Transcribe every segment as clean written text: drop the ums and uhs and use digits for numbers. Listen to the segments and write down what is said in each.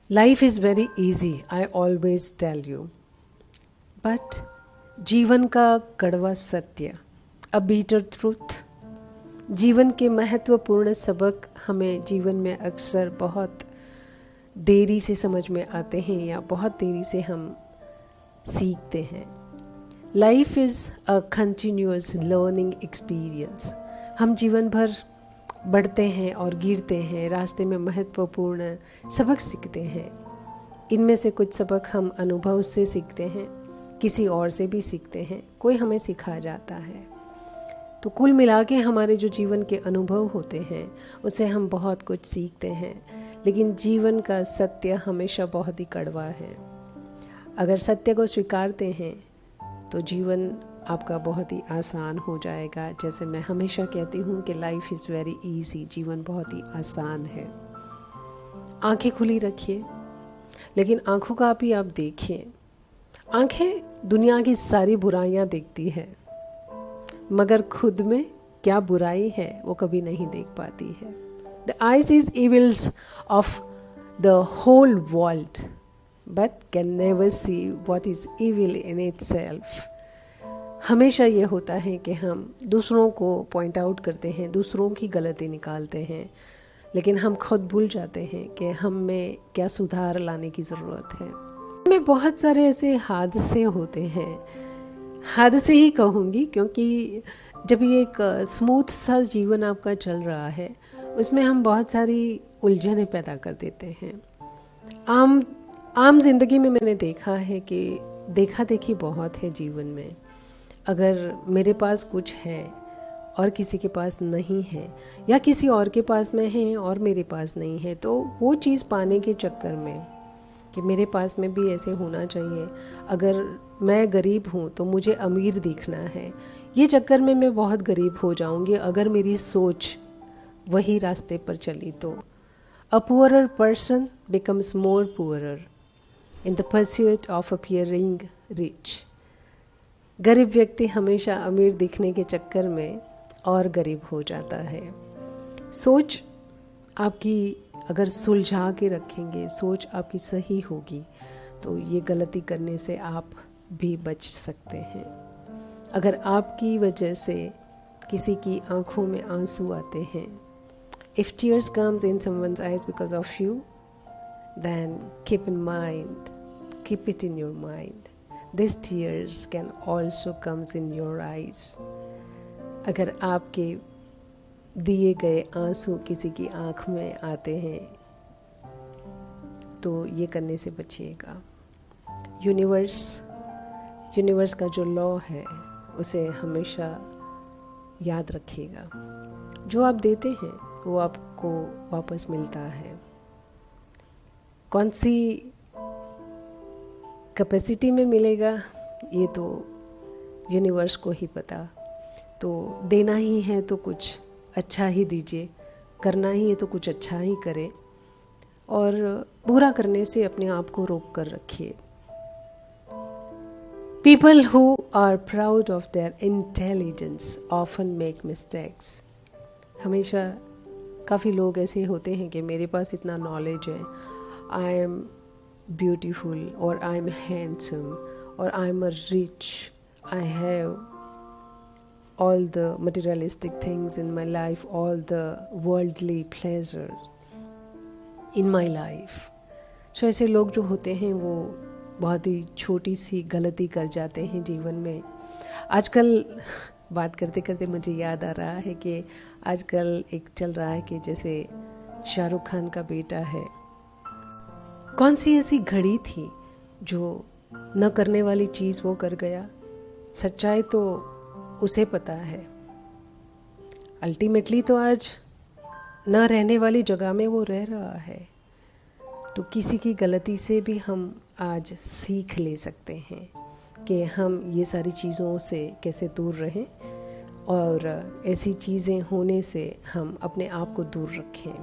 Life is very easy, I always tell you. But जीवन का कड़वा सत्य, a bitter truth, जीवन के महत्वपूर्ण सबक हमें जीवन में अक्सर बहुत देरी से समझ में आते हैं या बहुत देरी से हम सीखते हैं. Life is a continuous learning experience. हम जीवन भर बढ़ते हैं और गिरते हैं, रास्ते में महत्वपूर्ण सबक सीखते हैं. इनमें से कुछ सबक हम अनुभव से सीखते हैं, किसी और से भी सीखते हैं, कोई हमें सिखा जाता है. तो कुल मिला के हमारे जो जीवन के अनुभव होते हैं उससे हम बहुत कुछ सीखते हैं. लेकिन जीवन का सत्य हमेशा बहुत ही कड़वा है. अगर सत्य को स्वीकारते हैं तो जीवन आपका बहुत ही आसान हो जाएगा. जैसे मैं हमेशा कहती हूँ कि लाइफ इज़ वेरी इजी, जीवन बहुत ही आसान है. आंखें खुली रखिए, लेकिन आंखों का भी आप देखिए. आंखें दुनिया की सारी बुराइयाँ देखती है, मगर खुद में क्या बुराई है वो कभी नहीं देख पाती है. The eyes is evils of the whole world but can never see what is evil in itself. हमेशा ये होता है कि हम दूसरों को पॉइंट आउट करते हैं, दूसरों की गलती निकालते हैं, लेकिन हम खुद भूल जाते हैं कि हम में क्या सुधार लाने की ज़रूरत है. में बहुत सारे ऐसे हादसे होते हैं, हादसे ही कहूँगी, क्योंकि जब ये एक स्मूथ सा जीवन आपका चल रहा है उसमें हम बहुत सारी उलझनें पैदा कर देते हैं. आम जिंदगी में मैंने देखा है कि देखा देखी बहुत है जीवन में. अगर मेरे पास कुछ है और किसी के पास नहीं है, या किसी और के पास में है और मेरे पास नहीं है, तो वो चीज़ पाने के चक्कर में कि मेरे पास में भी ऐसे होना चाहिए, अगर मैं गरीब हूँ तो मुझे अमीर दिखना है, ये चक्कर में मैं बहुत गरीब हो जाऊँगी अगर मेरी सोच वही रास्ते पर चली तो. A poorer person becomes more poorer in the pursuit of appearing rich. गरीब व्यक्ति हमेशा अमीर दिखने के चक्कर में और गरीब हो जाता है. सोच आपकी अगर सुलझा के रखेंगे, सोच आपकी सही होगी, तो ये गलती करने से आप भी बच सकते हैं. अगर आपकी वजह से किसी की आंखों में आंसू आते हैं, if tears comes in someone's eyes because of you, then keep it in your mind, these tears can also comes in your eyes. अगर आपके दिए गए आंसू किसी की आँख में आते हैं तो ये करने से बचिएगा. यूनिवर्स का जो लॉ है उसे हमेशा याद रखिएगा. जो आप देते हैं वो आपको वापस मिलता है. कौन सी कैपेसिटी में मिलेगा ये तो यूनिवर्स को ही पता. तो देना ही है तो कुछ अच्छा ही दीजिए, करना ही है तो कुछ अच्छा ही करें, और बुरा करने से अपने आप को रोक कर रखिए. People who are proud of their intelligence often make mistakes. हमेशा काफ़ी लोग ऐसे होते हैं कि मेरे पास इतना नॉलेज है, आई एम ब्यूटीफुल और आई एम हैंडसम और I am rich, I have all the materialistic things in my life, all the worldly pleasures in my life. So ऐसे लोग जो होते हैं वो बहुत ही छोटी सी गलती कर जाते हैं जीवन में. आजकल बात करते करते मुझे याद आ रहा है कि आजकल एक चल रहा है कि जैसे शाहरुख खान का बेटा है, कौन सी ऐसी घड़ी थी जो न करने वाली चीज़ वो कर गया. सच्चाई तो उसे पता है. अल्टीमेटली तो आज न रहने वाली जगह में वो रह रहा है. तो किसी की गलती से भी हम आज सीख ले सकते हैं कि हम ये सारी चीज़ों से कैसे दूर रहें और ऐसी चीज़ें होने से हम अपने आप को दूर रखें.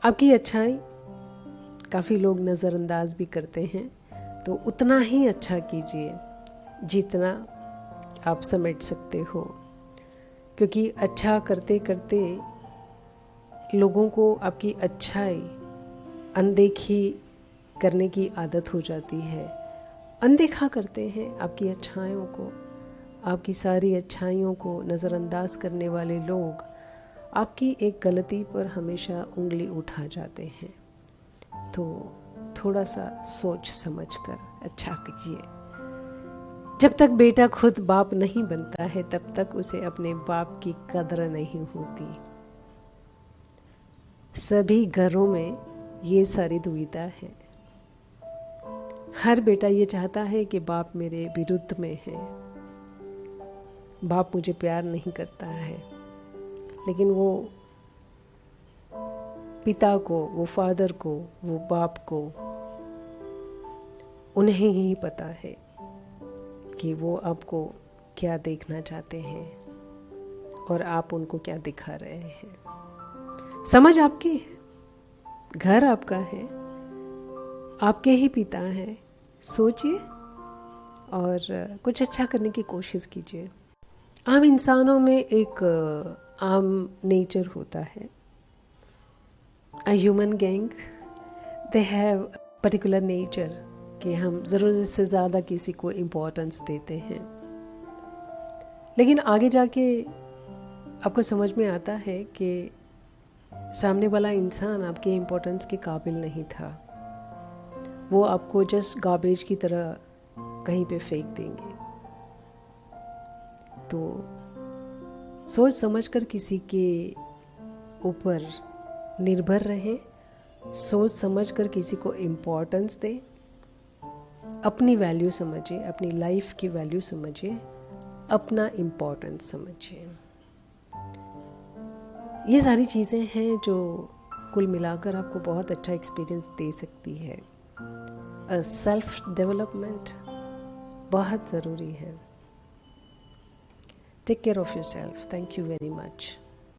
आपकी अच्छाई काफ़ी लोग नज़रअंदाज भी करते हैं, तो उतना ही अच्छा कीजिए जितना आप समेट सकते हो, क्योंकि अच्छा करते करते लोगों को आपकी अच्छाई अनदेखी करने की आदत हो जाती है, अनदेखा करते हैं आपकी अच्छाइयों को, आपकी सारी अच्छाइयों को नज़रअंदाज करने वाले लोग आपकी एक गलती पर हमेशा उंगली उठा जाते हैं। तो थोड़ा सा सोच समझ कर अच्छा कीजिए। जब तक बेटा खुद बाप नहीं बनता है तब तक उसे अपने बाप की कदर नहीं होती। सभी घरों में ये सारी दुविधा है। हर बेटा ये चाहता है कि बाप मेरे विरुद्ध में है, बाप मुझे प्यार नहीं करता है, लेकिन वो पिता को, वो फादर को, वो बाप को उन्हें ही पता है कि वो आपको क्या देखना चाहते हैं और आप उनको क्या दिखा रहे हैं। समझ आपकी है, घर आपका है, आपके ही पिता हैं। सोचिए और कुछ अच्छा करने की कोशिश कीजिए। आम इंसानों में एक आम नेचर होता है, a human gang, they have particular nature कि हम ज़रूरत से ज़्यादा किसी को इम्पोर्टेंस देते हैं। लेकिन आगे जाके आपको समझ में आता है कि सामने वाला इंसान आपके इम्पोर्टेंस के काबिल नहीं था। वो आपको जस्ट गार्बेज की तरह कहीं पे फेंक देंगे। तो सोच समझकर किसी के ऊपर निर्भर रहें, सोच समझकर किसी को इम्पोर्टेंस दें, अपनी वैल्यू समझिए, अपनी लाइफ की वैल्यू समझिए, अपना इम्पोर्टेंस समझिए। ये सारी चीज़ें हैं जो कुल मिलाकर आपको बहुत अच्छा एक्सपीरियंस दे सकती है। सेल्फ डेवलपमेंट बहुत ज़रूरी है। Take care of yourself. Thank you very much.